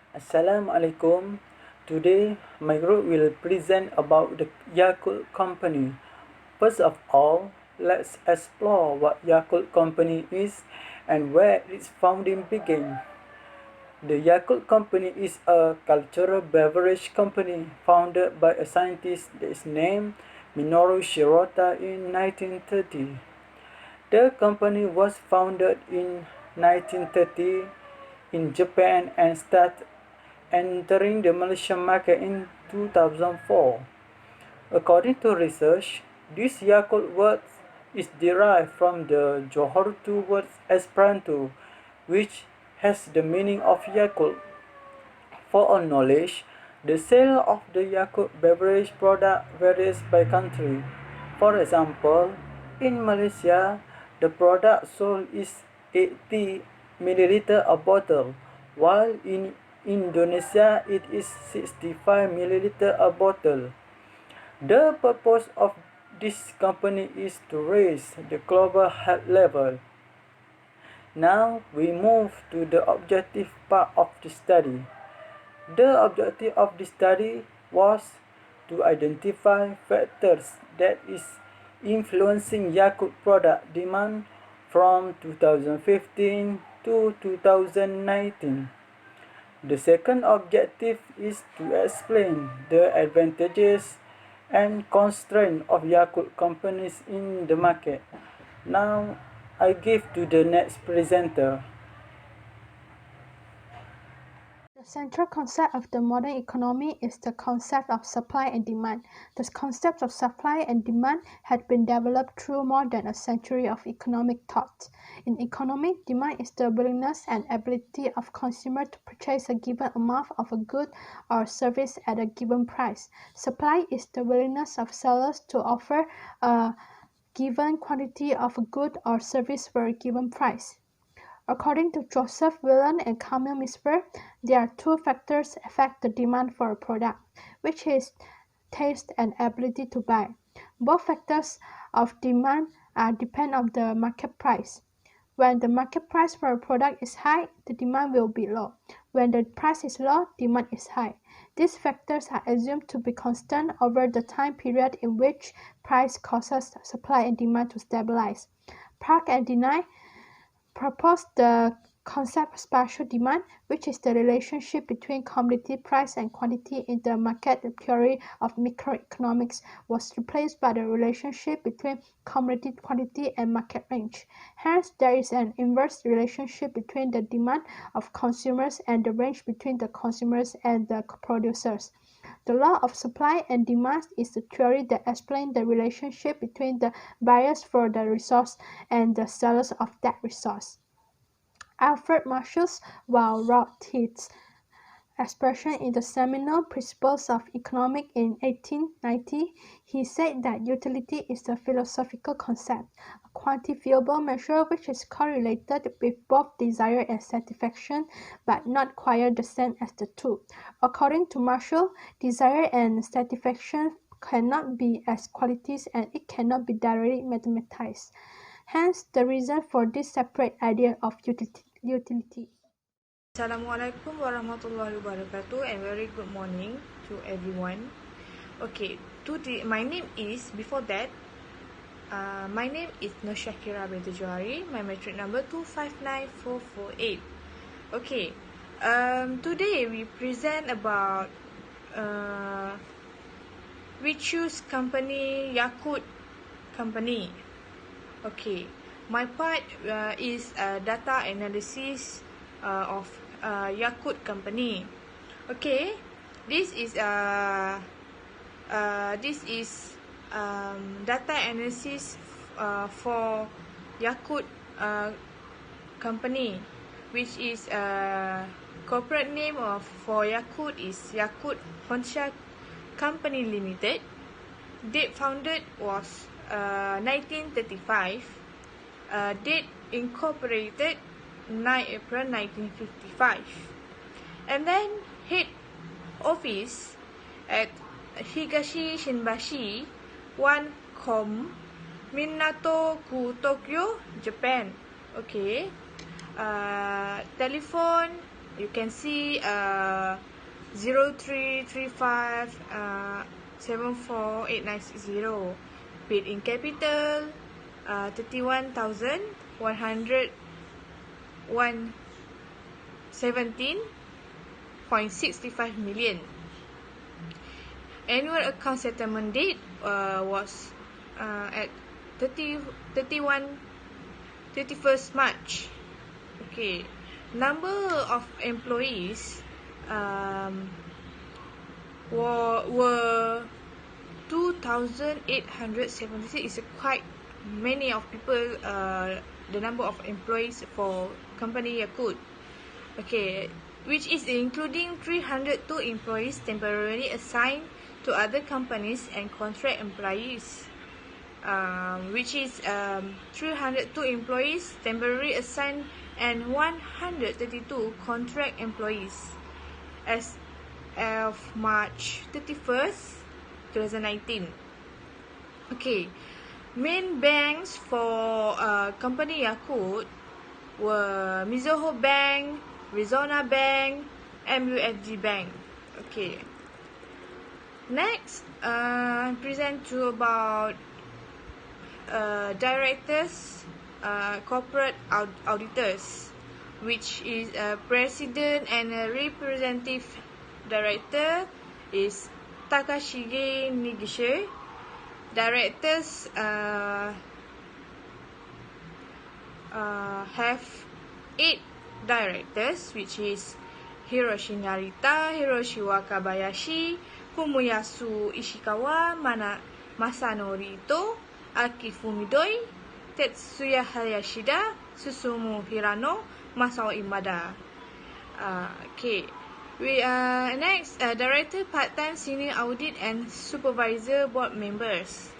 Assalamualaikum. Today, my group will present about the Yakult Company. First of all, let's explore what Yakult Company is and where its founding began. The Yakult Company is a cultural beverage company founded by a scientist that is named Minoru Shirota in 1930. The company was founded in 1930 in Japan and started entering the Malaysian market in 2004. According to research, this Yakult word is derived from the Johor word Esperanto, which has the meaning of Yakult. For our knowledge, the sale of the Yakult beverage product varies by country. For example, in Malaysia, the product sold is 80 milliliter a bottle, while in Indonesia it is 65 milliliter a bottle. The purpose of this company is to raise the global health level. Now we move to the objective part of the study. The objective of the study was to identify factors that is influencing Yakult product demand from 2015 to 2019. The second objective is to explain the advantages and constraints of Yakult companies in the market. Now I give to the next presenter. The central concept of the modern economy is the concept of supply and demand. The concept of supply and demand had been developed through more than a century of economic thought. In economy, demand is the willingness and ability of consumers to purchase a given amount of a good or service at a given price. Supply is the willingness of sellers to offer a given quantity of a good or service for a given price. According to Joseph Whelan and Camille Misper, there are two factors affect the demand for a product, which is taste and ability to buy. Both factors of demand depend on the market price. When the market price for a product is high, the demand will be low. When the price is low, demand is high. These factors are assumed to be constant over the time period in which price causes supply and demand to stabilize. Park and Deny proposed the concept of spatial demand, which is the relationship between commodity price and quantity in the market. The theory of microeconomics was replaced by the relationship between commodity quantity and market range. Hence, there is an inverse relationship between the demand of consumers and the range between the consumers and the producers. The law of supply and demand is the theory that explains the relationship between the buyers for the resource and the sellers of that resource. Alfred Marshall Weil wrote his expression in the seminal Principles of Economics in 1890. He said that utility is a philosophical concept, a quantifiable measure which is correlated with both desire and satisfaction, but not quite the same as the two. According to Marshall, desire and satisfaction cannot be as qualities and it cannot be directly mathematized. Hence, the reason for this separate idea of utility. Assalamualaikum warahmatullahi wabarakatuh and very good morning to everyone. Okay, today my name is my name is Nur Shakira binti Johari. My matric number 259448. Okay, today we present about we choose company Yakult company. Okay, my part is data analysis of Yakult company. Okay, this is data analysis for Yakult company, which is corporate name of for Yakult is Yakult Honsha Company Limited. Date founded was 1935. Date incorporated 9 April 1955. And then head office at Higashi Shinbashi 1 Com, Minato-ku, Tokyo, Japan. Okay. Telephone You can see 0335 748960. Paid in capital 31,117.65 million. Annual account settlement date was at 31st March. Okay, number of employees were 2,876. Is quite many of people. The number of employees for company Yakult. Okay, which is including 302 employees temporarily assigned to other companies and contract employees. Which is 302 employees temporarily assigned and 132 contract employees as of March 31st, 2019. Okay, main banks for company Yakult were Mizuho Bank, Rizona Bank, MUFG Bank. Okay, next present to about directors, corporate auditors, which is president and a representative director is Takashige Nigishi. Directors have 8 directors, which is Hiroshi Narita, Hiroshi Wakabayashi, Fumiyasu Ishikawa, Masanori Ito, Aki Fumidoi, Tetsuya Hayashida, Susumu Hirano, Masao Imada. Okay. We next director, part-time, senior audit and supervisor board members.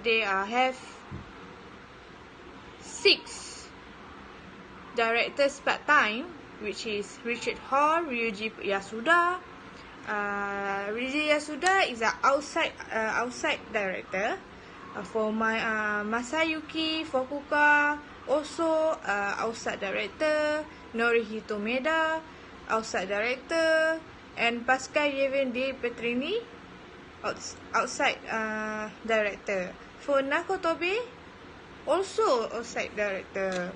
They have 6 directors part-time, which is Richard Hall, Ryuji Yasuda. Ryuji Yasuda is an outside director. For my Masayuki Fukuoka, also outside director. Norihito Meda, outside director, and Pascal Yevon de Petrini, outside director. For Nakotobe, also outside director.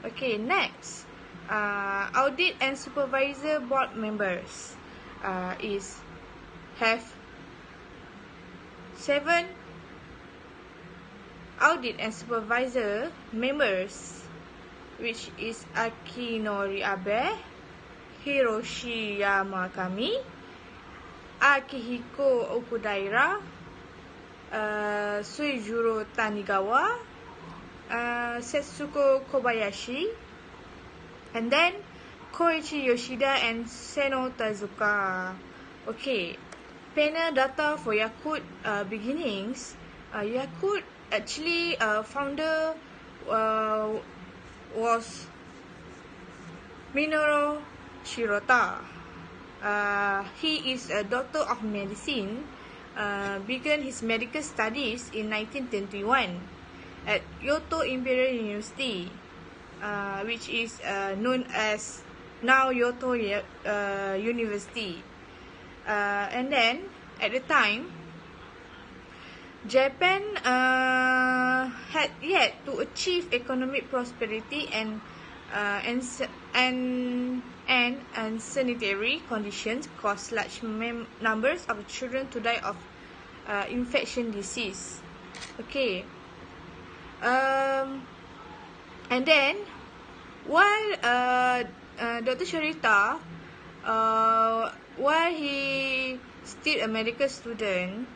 Okay, next, audit and supervisor board members have 7 audit and supervisor members, which is Akinori Abe, Hiroshi Yamakami, Akihiko Okudaira, Suijuro Tanigawa, Setsuko Kobayashi, and then Koichi Yoshida and Seno Tezuka. Okay, panel data for Yakult beginnings. Yakult actually founder was Minoru Shirota. He is a doctor of medicine. Began his medical studies in 1921 at Kyoto Imperial University, which is known as now Kyoto University. And then at the time, Japan had yet to achieve economic prosperity and sanitary conditions caused large numbers of children to die of infection disease. Okay. And then while Dr. Shirota, while he still a medical student,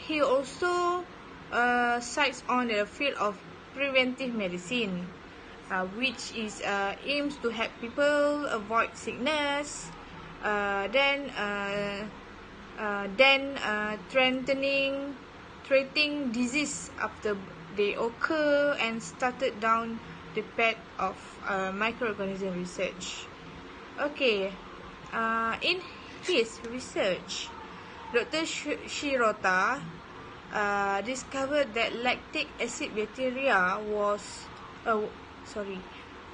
he also sites on the field of preventive medicine, which is aims to help people avoid sickness, then treating disease after they occur, and started down the path of microorganism research. Okay, in his research, Dr. Shirota discovered that lactic acid bacteria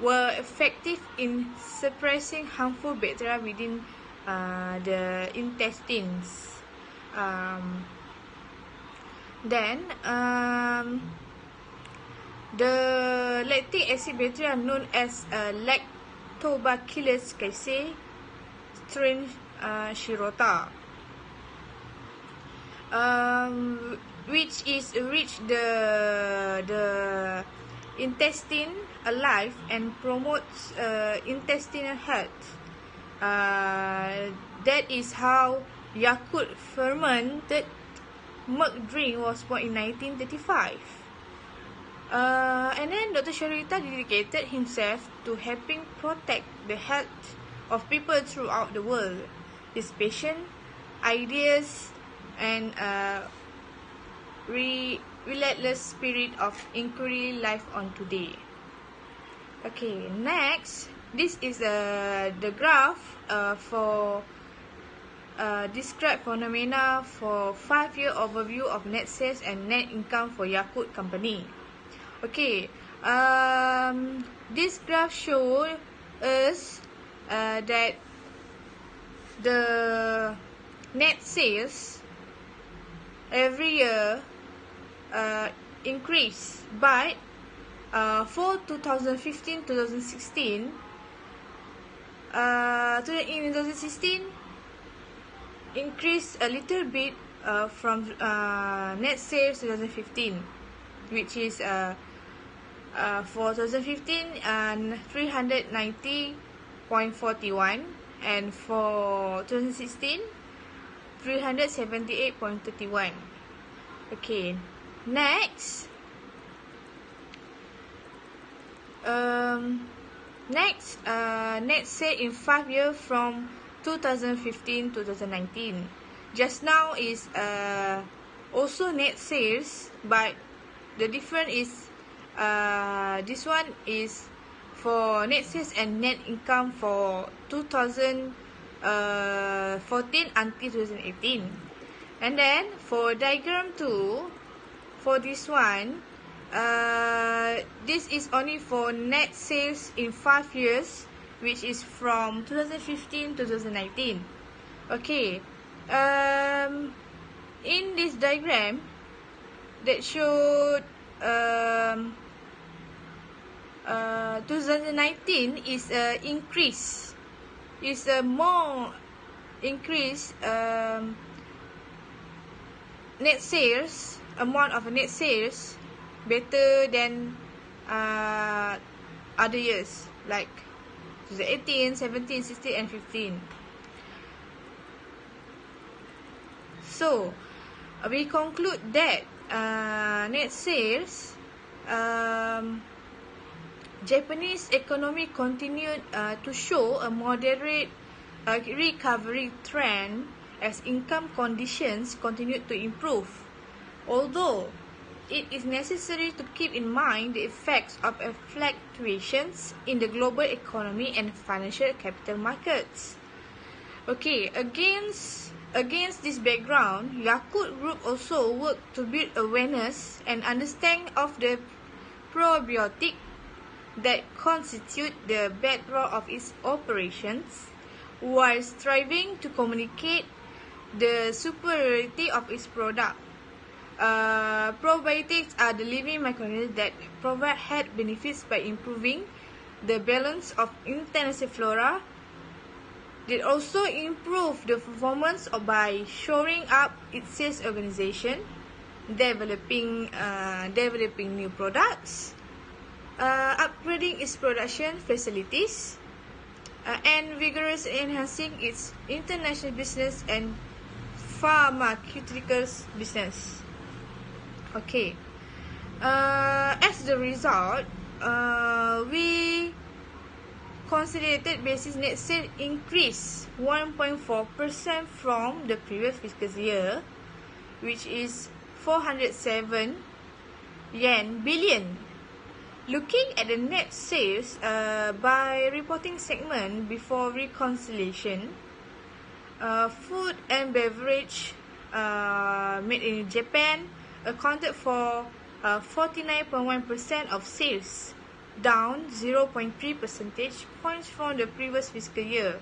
were effective in suppressing harmful bacteria within the intestines. Then the lactic acid bacteria known as Lactobacillus casei strain Shirota, which the intestine alive and promotes intestinal health. That is how Yakult fermented milk drink was born in 1935. And then Dr. Sharita dedicated himself to helping protect the health of people throughout the world. His passion, ideas, and relentless spirit of inquiry live on today. Okay, next, this is the graph for describe phenomena for 5-year overview of net sales and net income for Yakult company. Okay, this graph shows us that the net sales every year increase, but for 2015-2016, in 2016 increased a little bit from net sales 2015, which is for 2015 390.41, and for 2016 378.31. Okay, next net sales in 5 years from 2015 to 2019. Just now is also net sales, but the difference is this one is for net sales and net income for 2014 until 2018. And then for diagram 2, for this one, this is only for net sales in 5 years, which is from 2015 to 2019. Okay, in this diagram that showed 2019 is a increase, is a more increase net sales, amount of net sales better than other years like 2018, 17, 16 and 15. So we conclude that net sales, Japanese economy continued to show a moderate recovery trend as income conditions continued to improve, although it is necessary to keep in mind the effects of fluctuations in the global economy and financial capital markets. Okay, against this background, Yakult Group also worked to build awareness and understanding of the probiotic that constitute the bedrock of its operations, while striving to communicate the superiority of its product. Probiotics are the living microorganisms that provide health benefits by improving the balance of intestinal flora. They also improve the performance by shoring up its sales organization, developing new products, upgrading its production facilities, and vigorously enhancing its international business and pharmaceuticals business. Okay, as the result, we consolidated basis net sales increased 1.4% from the previous fiscal year, which is 407 billion. Looking at the net sales by reporting segment before reconciliation, food and beverage made in Japan accounted for 49.1% of sales, down 0.3 percentage points from the previous fiscal year.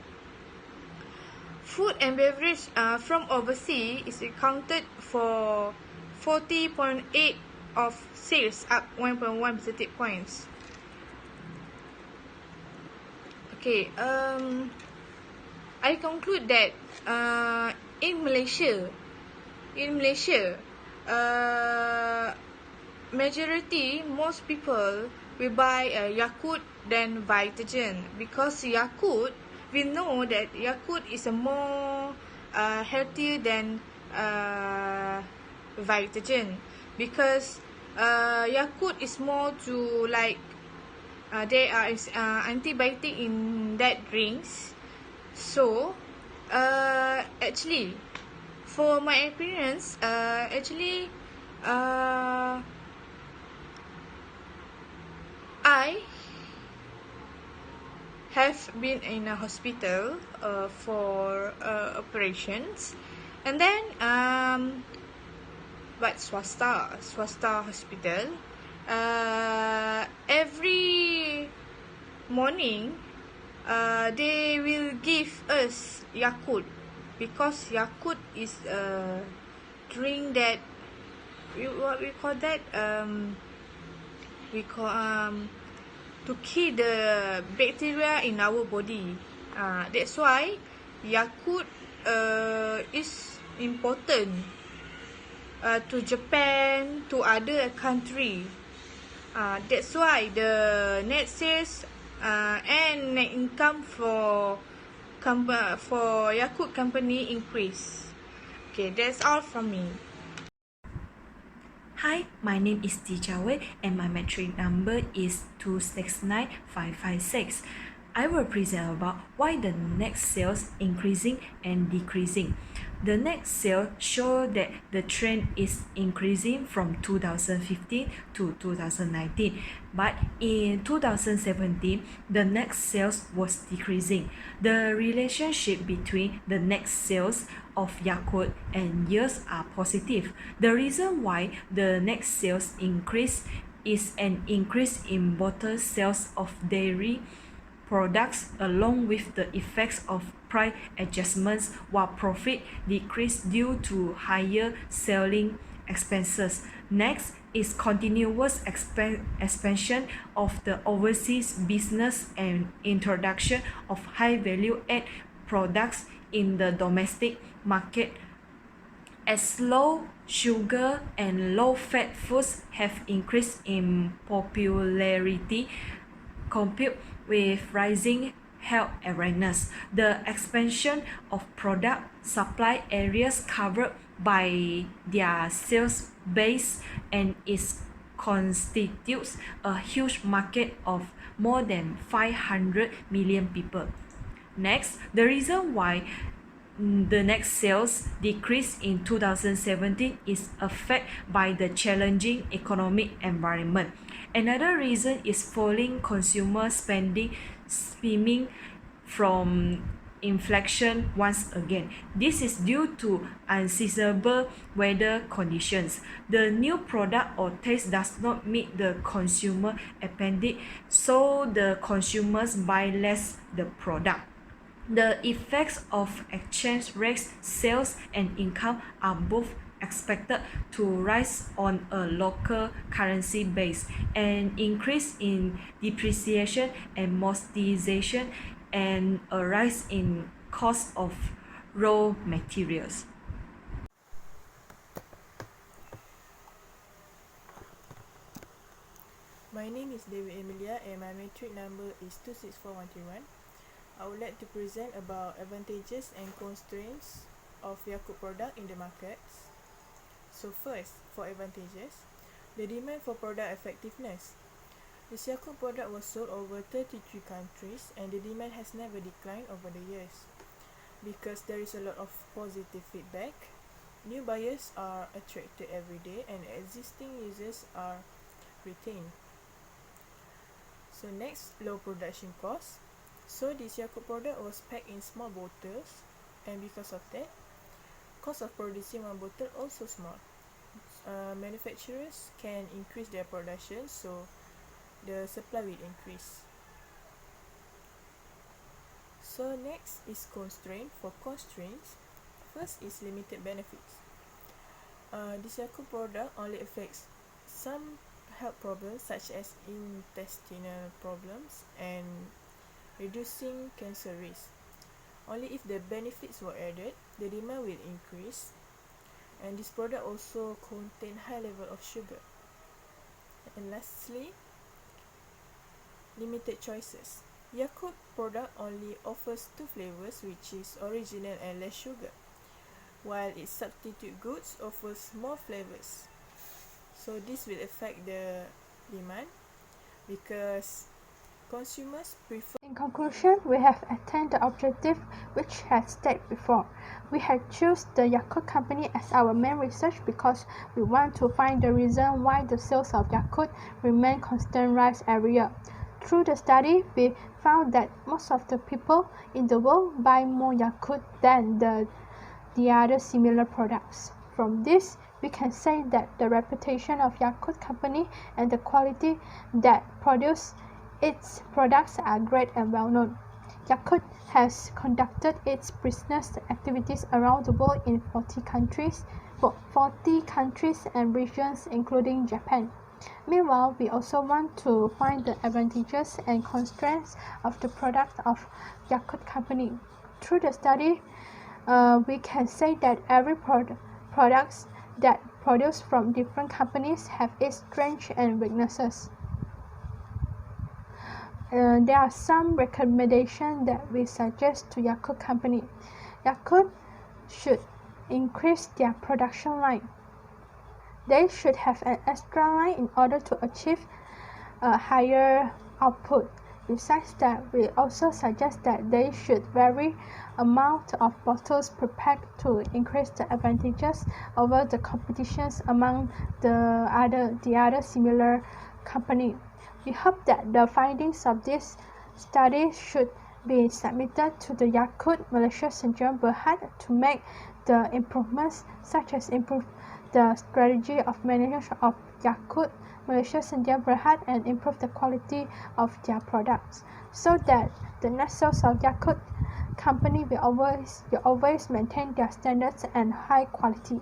Food and beverage from overseas is accounted for 40.8 of sales, up 1.1 percentage points. Okay, I conclude that in Malaysia, most people will buy Yakult than Vitagen, because Yakult, we know that Yakult is a more healthier than Vitagen, because Yakult is more to like there are antibiotic in that drinks. So actually, for my experience, I have been in a hospital for operations, and then but swasta hospital, every morning they will give us Yakult, because Yakult is a drink that what we call that to kill the bacteria in our body. That's why Yakult is important to Japan, to other country. That's why the net sales and net income for Yakult company increase. Okay, that's all from me. Hi, my name is Tijawe and my metric number is 269556. I will present about why the net sales increasing and decreasing. The net sales show that the trend is increasing from 2015 to 2019, but in 2017, the net sales was decreasing. The relationship between the net sales of Yakult and years are positive. The reason why the net sales increase is an increase in bottle sales of dairy products, along with the effects of price adjustments, while profit decreased due to higher selling expenses. Next is continuous expansion of the overseas business and introduction of high value add products in the domestic market, as low sugar and low fat foods have increased in popularity compared with rising health awareness. The expansion of product supply areas covered by their sales base and it constitutes a huge market of more than 500 million people. Next, the reason why the net sales decrease in 2017 is affected by the challenging economic environment. Another reason is falling consumer spending stemming from inflation once again. This is due to unseasonable weather conditions. The new product or taste does not meet the consumer appetite, so the consumers buy less the product. The effects of exchange rates, sales, and income are both expected to rise on a local currency base, an increase in depreciation and amortization, and a rise in cost of raw materials. My name is Dewi Emilia and my metric number is 264131. I would like to present about advantages and constraints of Yakult product in the markets. So first, for advantages, the demand for product effectiveness. The Yakult product was sold over 33 countries and the demand has never declined over the years. Because there is a lot of positive feedback, new buyers are attracted every day and existing users are retained. So next, low production cost. So this Yakult product was packed in small bottles, and because of that, cost of producing one bottle also small. Manufacturers can increase their production, so the supply will increase. So next is constraint. For constraints, first is limited benefits. This Yakult product only affects some health problems such as intestinal problems and reducing cancer risk. Only if the benefits were added, the demand will increase, and this product also contain high level of sugar. And lastly, limited choices. Yakult product only offers 2 flavors, which is original and less sugar, while its substitute goods offers more flavors. So this will affect the demand because consumers prefer. In conclusion, we have attained the objective which had stated before. We had chosen the Yakult company as our main research because we want to find the reason why the sales of Yakult remain constant rise every year. Through the study, we found that most of the people in the world buy more Yakult than the other similar products. From this, we can say that the reputation of Yakult company and the quality that produce its products are great and well known. Yakult has conducted its business activities around the world in 40 countries and regions including Japan. Meanwhile, we also want to find the advantages and constraints of the products of Yakult company. Through the study, we can say that every products that produced from different companies have its strengths and weaknesses. There are some recommendations that we suggest to Yakult company. Yakult should increase their production line. They should have an extra line in order to achieve a higher output. Besides that, we also suggest that they should vary amount of bottles per pack to increase the advantages over the competitions among the other similar company. We hope that the findings of this study should be submitted to the Yakult Malaysia Sdn Berhad to make the improvements, such as improve the strategy of management of Yakult Malaysia Sdn Berhad and improve the quality of their products, so that the net sales of Yakult company will always maintain their standards and high quality.